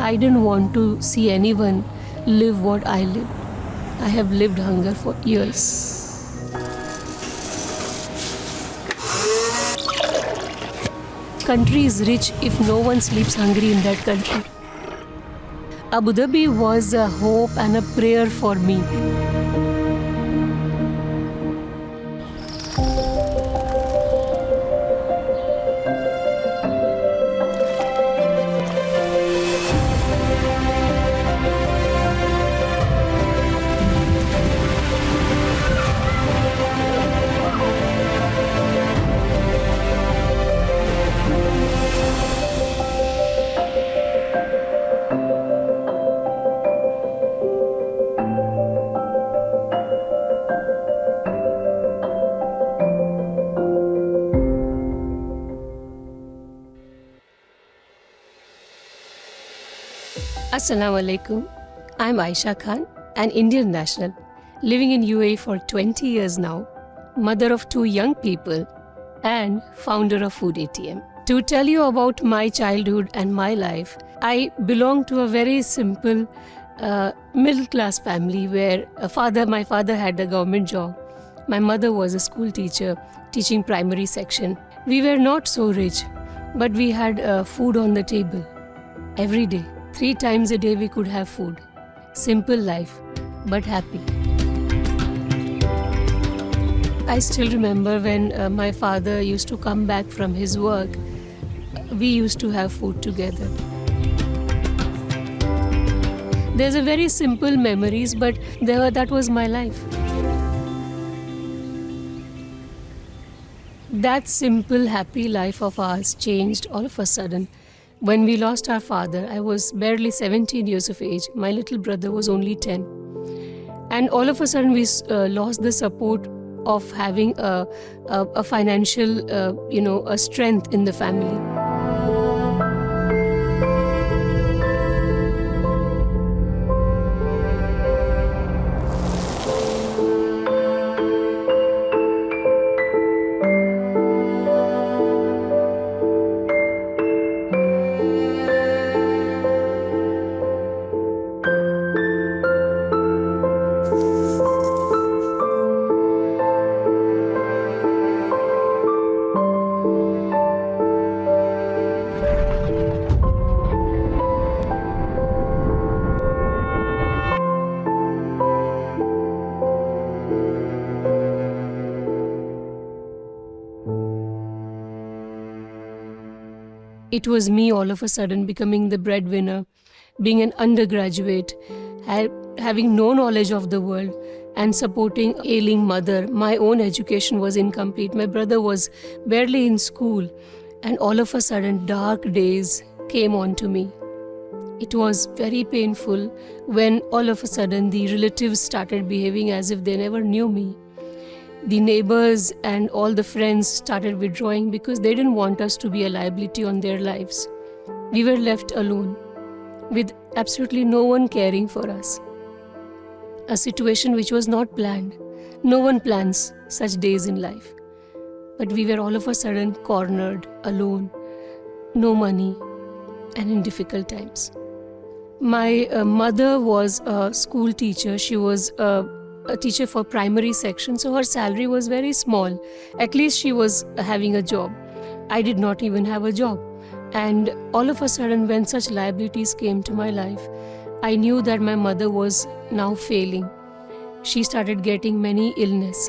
I didn't want to see anyone live what I lived. I have lived hunger for years. Country is rich if no one sleeps hungry in that country. Abu Dhabi was a hope and a prayer for me. Assalamu alaikum. I'm Aisha Khan, an Indian national, living in UAE for 20 years now, mother of 2 young people, and founder of Food ATM. To tell you about my childhood and my life, I belong to a very simple middle-class family where my father had a government job. My mother was a school teacher, teaching primary section. We were not so rich, but we had food on the table every day. 3 times a day we could have food. Simple life, but happy. I still remember when my father used to come back from his work, we used to have food together. There's a very simple memories, but that was my life. That simple, happy life of ours changed all of a sudden. When we lost our father, I was barely 17 years of age. My little brother was only 10. And all of a sudden, we lost the support of having a financial, a strength in the family. It was me all of a sudden becoming the breadwinner, being an undergraduate, having no knowledge of the world and supporting ailing mother. My own education was incomplete. My brother was barely in school, and all of a sudden dark days came on to me. It was very painful when all of a sudden the relatives started behaving as if they never knew me. The neighbors and all the friends started withdrawing because they didn't want us to be a liability on their lives. We were left alone with absolutely no one caring for us. A situation which was not planned. No one plans such days in life. But we were all of a sudden cornered, alone, no money, and in difficult times. My mother was a school teacher. She was a teacher for primary section, so her salary was very small. At least she was having a job. I did not even have a job. And all of a sudden, when such liabilities came to my life, I knew that my mother was now failing. She started getting many illness.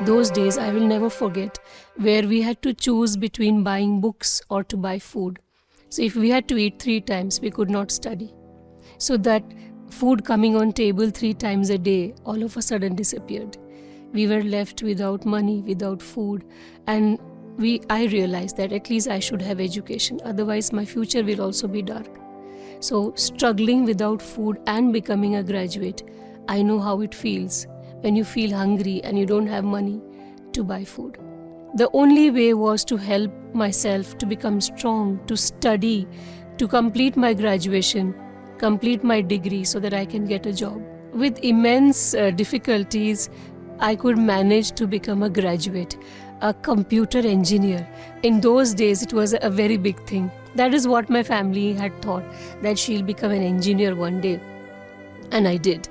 Those days I will never forget, where we had to choose between buying books or to buy food. So if we had to eat 3 times, we could not study. So that food coming on table 3 times a day all of a sudden disappeared. We were left without money, without food, and I realized that at least I should have education, otherwise my future will also be dark. So struggling without food and becoming a graduate, I know how it feels when you feel hungry and you don't have money to buy food. The only way was to help myself to become strong, to study, to complete my graduation, complete my degree so that I can get a job. With immense difficulties, I could manage to become a graduate, a computer engineer. In those days, it was a very big thing. That is what my family had thought, that she'll become an engineer one day. And I did.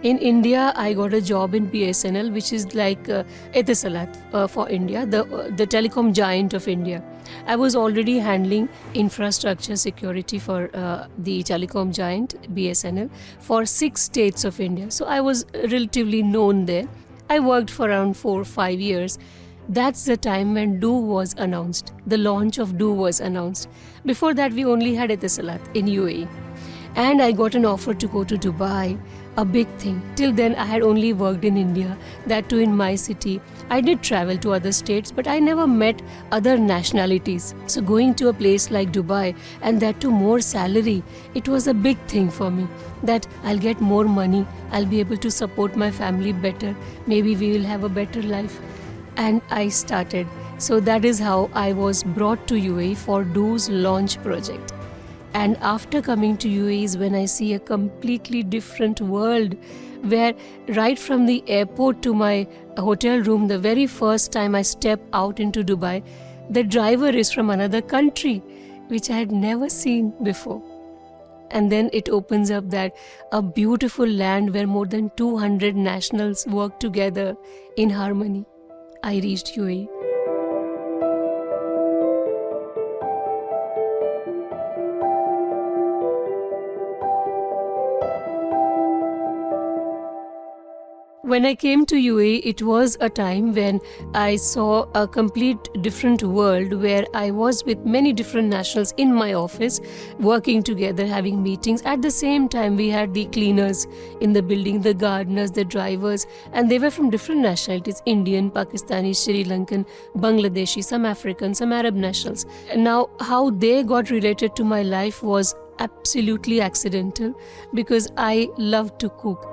In India, I got a job in BSNL, which is like Etisalat for India, the telecom giant of India. I was already handling infrastructure security for the telecom giant BSNL for 6 states of India. So I was relatively known there. I worked for around 4 or 5 years. That's the time when Do was announced. The launch of Do was announced. Before that, we only had Etisalat in UAE. And I got an offer to go to Dubai, a big thing. Till then, I had only worked in India, that too in my city. I did travel to other states, but I never met other nationalities. So going to a place like Dubai, and that too more salary, it was a big thing for me. That I'll get more money, I'll be able to support my family better, maybe we will have a better life. And I started. So that is how I was brought to UAE for Do's launch project. And after coming to UAE is when I see a completely different world, where right from the airport to my hotel room, the very first time I step out into Dubai, the driver is from another country, which I had never seen before. And then it opens up that a beautiful land where more than 200 nationals work together in harmony. I reached UAE. When I came to UAE, it was a time when I saw a complete different world where I was with many different nationals in my office, working together, having meetings. At the same time, we had the cleaners in the building, the gardeners, the drivers, and they were from different nationalities: Indian, Pakistani, Sri Lankan, Bangladeshi, some African, some Arab nationals. And now, how they got related to my life was absolutely accidental, because I loved to cook.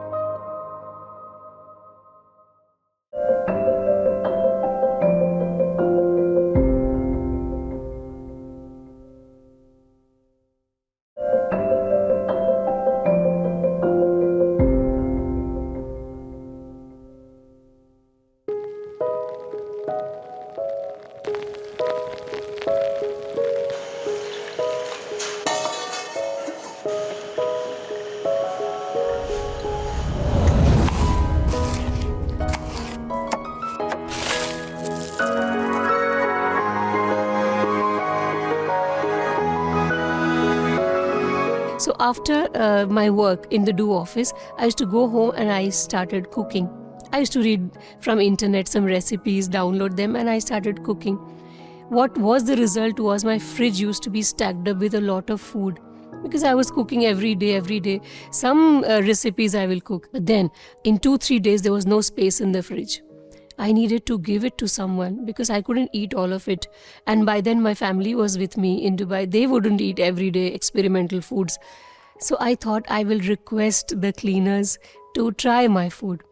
So after my work in the Do office, I used to go home and I started cooking. I used to read from internet some recipes, download them, and I started cooking. What was the result was my fridge used to be stacked up with a lot of food, because I was cooking every day. Some recipes I will cook. But then in 2-3 days, there was no space in the fridge. I needed to give it to someone because I couldn't eat all of it. And by then my family was with me in Dubai. They wouldn't eat everyday experimental foods. So I thought I will request the cleaners to try my food.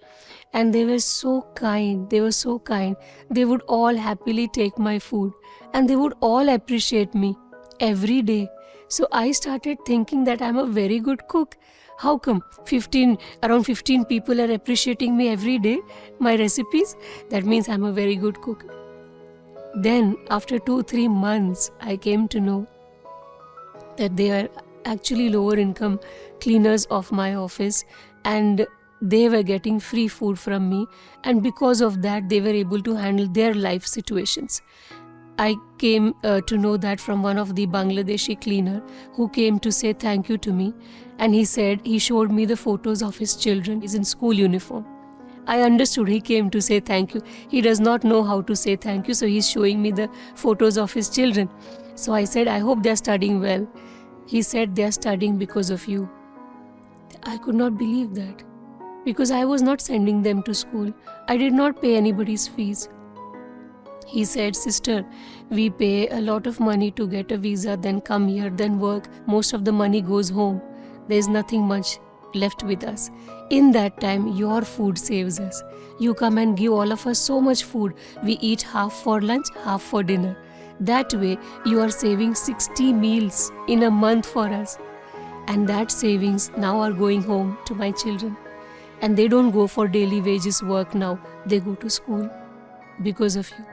And they were so kind. They would all happily take my food. And they would all appreciate me every day. So I started thinking that I'm a very good cook. How come around 15 people are appreciating me every day, my recipes? That means I'm a very good cook. Then after 2-3 months, I came to know that they are actually lower income cleaners of my office, and they were getting free food from me, and because of that they were able to handle their life situations. I came to know that from one of the Bangladeshi cleaner who came to say thank you to me, and he showed me the photos of his children. He's in school uniform. I understood he came to say thank you. He does not know how to say thank you, so he's showing me the photos of his children. So I said, I hope they're studying well. He said, they're studying because of you. I could not believe that, because I was not sending them to school. I did not pay anybody's fees. He said, sister, we pay a lot of money to get a visa, then come here, then work. Most of the money goes home. There's nothing much left with us. In that time, your food saves us. You come and give all of us so much food. We eat half for lunch, half for dinner. That way, you are saving 60 meals in a month for us. And that savings now are going home to my children. And they don't go for daily wages work now. They go to school because of you.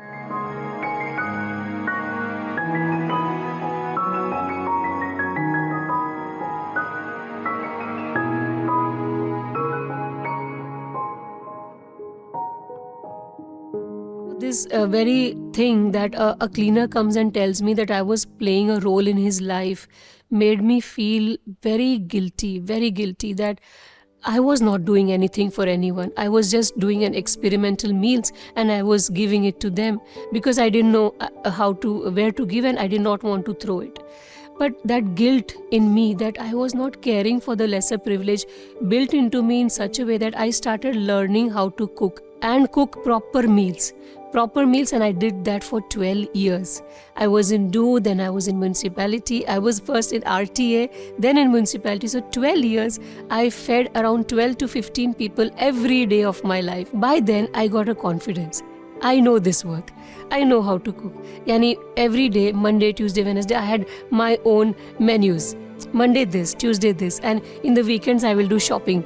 This very thing that a cleaner comes and tells me that I was playing a role in his life made me feel very guilty that I was not doing anything for anyone. I was just doing an experimental meals and I was giving it to them because I didn't know where to give, and I did not want to throw it. But that guilt in me that I was not caring for the lesser privilege built into me in such a way that I started learning how to cook and cook proper meals, and I did that for 12 years. I was in DO, then I was in municipality. I was first in RTA, then in municipality. So 12 years, I fed around 12 to 15 people every day of my life. By then, I got a confidence. I know this work. I know how to cook. Yani every day, Monday, Tuesday, Wednesday, I had my own menus. Monday this, Tuesday this, and in the weekends I will do shopping.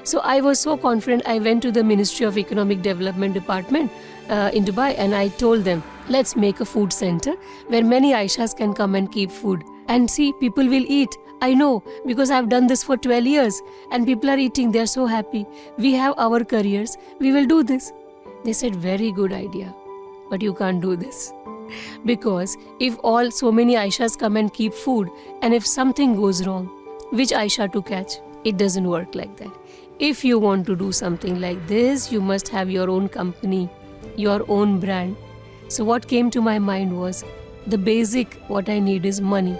So I was so confident. I went to the Ministry of Economic Development Department in Dubai, and I told them, let's make a food center where many Aishas can come and keep food. And see, people will eat. I know, because I've done this for 12 years and people are eating. They're so happy. We have our careers. We will do this. They said, very good idea, but you can't do this. Because if so many Aishas come and keep food, and if something goes wrong, which Aisha to catch? It doesn't work like that. If you want to do something like this, you must have your own company, your own brand. So what came to my mind was, the basic what I need is money.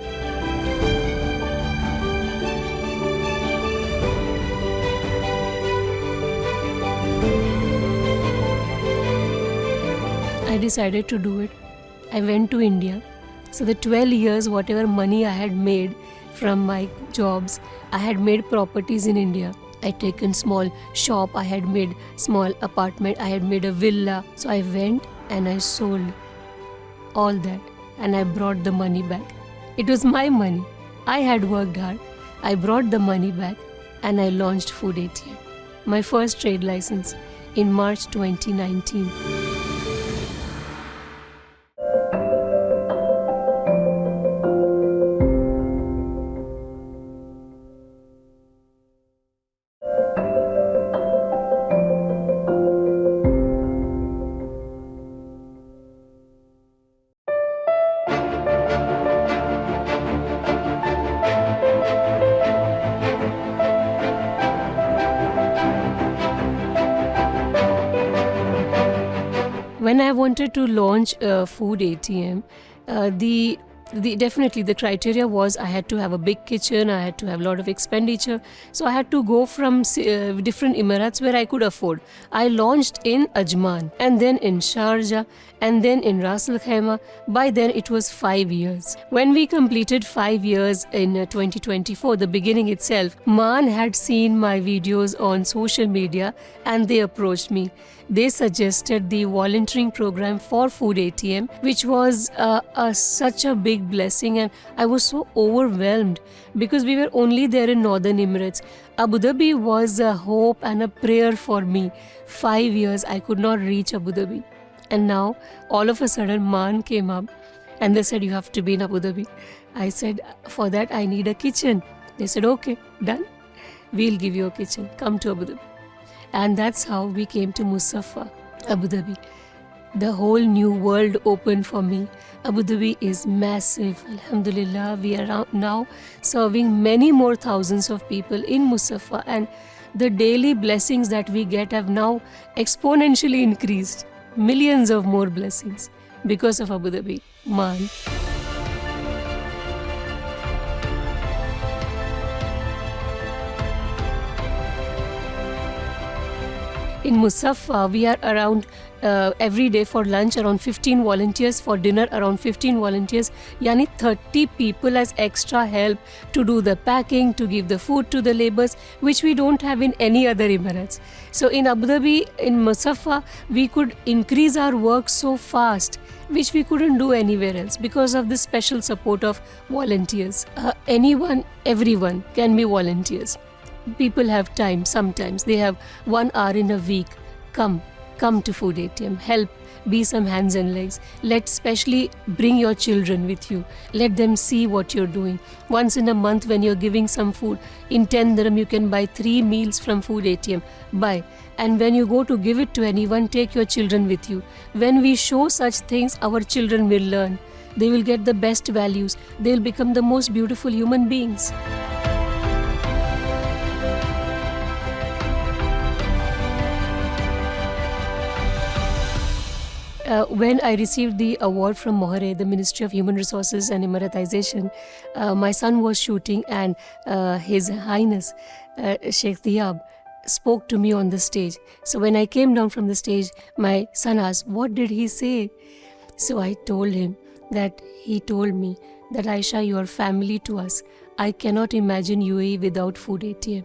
I decided to do it. I went to India. So the 12 years, whatever money I had made from my jobs, I had made properties in India. I had taken small shop, I had made small apartment, I had made a villa. So I went and I sold all that and I brought the money back. It was my money. I had worked hard. I brought the money back and I launched Food ATM, my first trade license, in March 2019. When I wanted to launch Food ATM, definitely the criteria was I had to have a big kitchen, I had to have a lot of expenditure. So I had to go from different Emirates where I could afford. I launched in Ajman, and then in Sharjah, and then in Ras Al Khaimah. By then it was 5 years. When we completed 5 years in 2024, the beginning itself, MAN had seen my videos on social media and they approached me. They suggested the volunteering program for Food ATM, which was such a big blessing, and I was so overwhelmed because we were only there in Northern Emirates. Abu Dhabi was a hope and a prayer for me. 5 years I could not reach Abu Dhabi, and now all of a sudden MAN came up and they said, you have to be in Abu Dhabi. I said, for that I need a kitchen. They said, okay, done. We'll give you a kitchen. Come to Abu Dhabi. And that's how we came to Musaffa, Abu Dhabi. The whole new world opened for me. Abu Dhabi is massive. Alhamdulillah, we are now serving many more thousands of people in Musaffa, and the daily blessings that we get have now exponentially increased. Millions of more blessings because of Abu Dhabi, MAN. In Musaffa, we are around every day for lunch around 15 volunteers, for dinner around 15 volunteers. Yani 30 people as extra help to do the packing, to give the food to the laborers, which we don't have in any other Emirates. So in Abu Dhabi, in Musaffa, we could increase our work so fast, which we couldn't do anywhere else because of the special support of volunteers. Anyone, everyone can be volunteers. People have time sometimes. They have 1 hour in a week. Come to Food ATM. Help, be some hands and legs. Especially bring your children with you. Let them see what you're doing. Once in a month when you're giving some food, in 10 dirham you can buy 3 meals from Food ATM. Buy. And when you go to give it to anyone, take your children with you. When we show such things, our children will learn. They will get the best values. They'll become the most beautiful human beings. When I received the award from Mohare, the Ministry of Human Resources and Emiratization, my son was shooting, and His Highness Sheikh Diab spoke to me on the stage. So when I came down from the stage, my son asked, what did he say? So I told him that he told me that, Aisha, you are family to us. I cannot imagine UAE without Food ATM.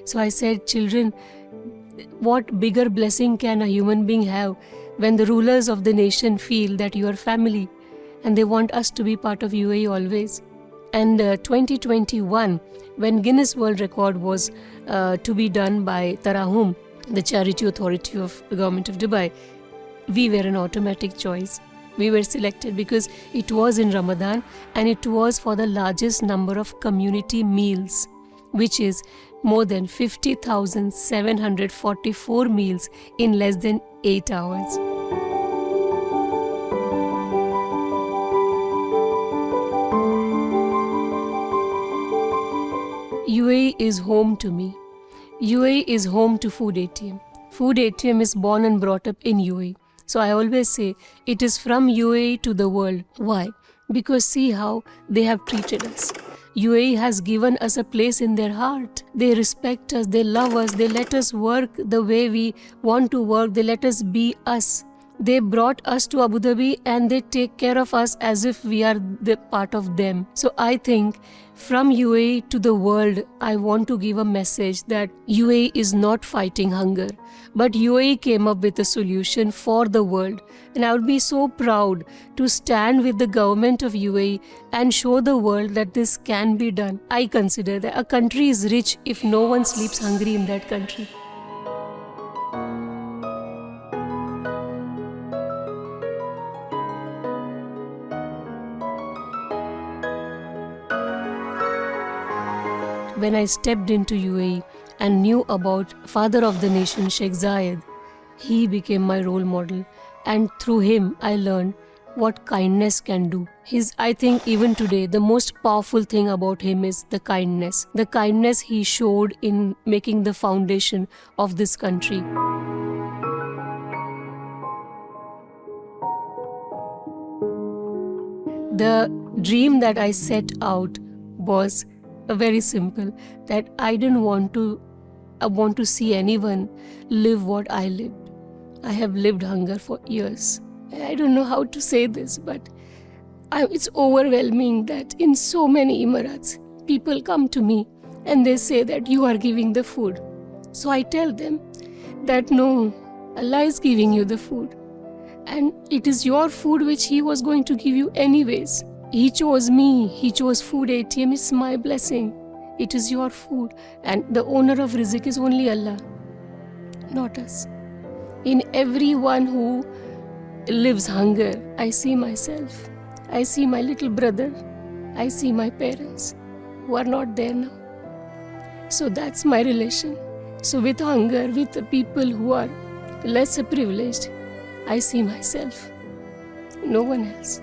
So I said, children, what bigger blessing can a human being have when the rulers of the nation feel that you are family and they want us to be part of UAE always. And 2021, when Guinness World Record was to be done by Tarahum, the charity authority of the government of Dubai, we were an automatic choice. We were selected because it was in Ramadan and it was for the largest number of community meals, which is more than 50,744 meals in less than 8 hours. UAE is home to me. UAE is home to Food ATM. Food ATM is born and brought up in UAE. So I always say it is from UAE to the world. Why? Because see how they have treated us. UAE has given us a place in their heart. They respect us, they love us, they let us work the way we want to work, they let us be us. They brought us to Abu Dhabi and they take care of us as if we are the part of them. So I think from UAE to the world, I want to give a message that UAE is not fighting hunger, but UAE came up with a solution for the world. And I would be so proud to stand with the government of UAE and show the world that this can be done. I consider that a country is rich if no one sleeps hungry in that country. When I stepped into UAE and knew about father of the nation, Sheikh Zayed, he became my role model. And through him, I learned what kindness can do. I think even today, the most powerful thing about him is the kindness. The kindness he showed in making the foundation of this country. The dream that I set out was very simple, that I didn't want to see anyone live what I lived. I have lived hunger for years. I don't know how to say this, but it's overwhelming that in so many Emirates, people come to me and they say that you are giving the food. So I tell them that no, Allah is giving you the food. And it is your food which He was going to give you anyways. He chose me, He chose Food ATM, it's my blessing. It is your food. And the owner of Rizq is only Allah, not us. In everyone who lives hunger, I see myself. I see my little brother. I see my parents who are not there now. So that's my relation. So with hunger, with the people who are lesser privileged, I see myself, no one else.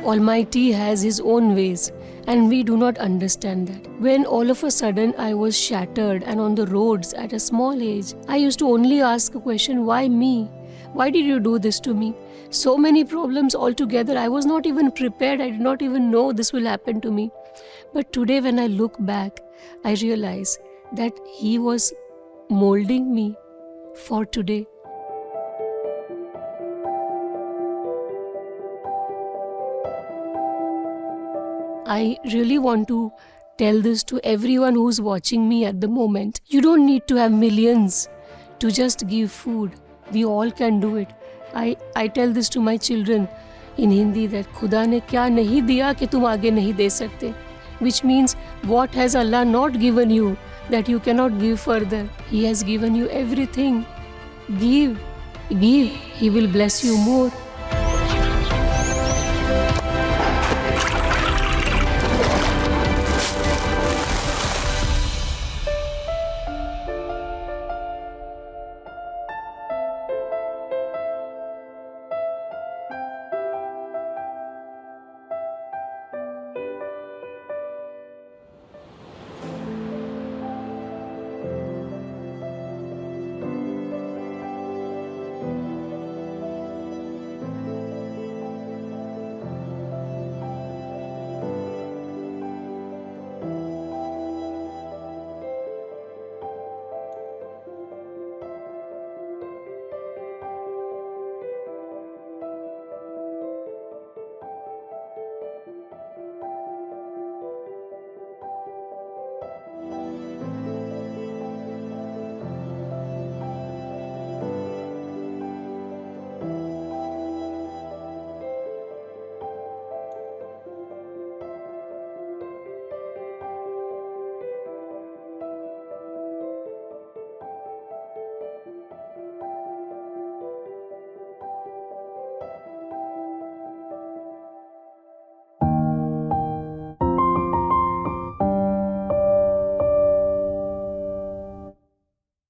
Almighty has His own ways, and we do not understand that. When all of a sudden I was shattered and on the roads at a small age, I used to only ask a question, why me? Why did you do this to me? so many problems altogether. I was not even prepared. I did not even know this will happen to me. But today, when I look back, I realize that He was molding me for today. I really want to tell this to everyone who's watching me at the moment. You don't need to have millions to just give food. We all can do it. I tell this to my children in Hindi that खुदा ने क्या नहीं दिया कि तुम आगे नहीं दे सकते. Which means what has Allah not given you that you cannot give further. He has given you everything. Give. He will bless you more.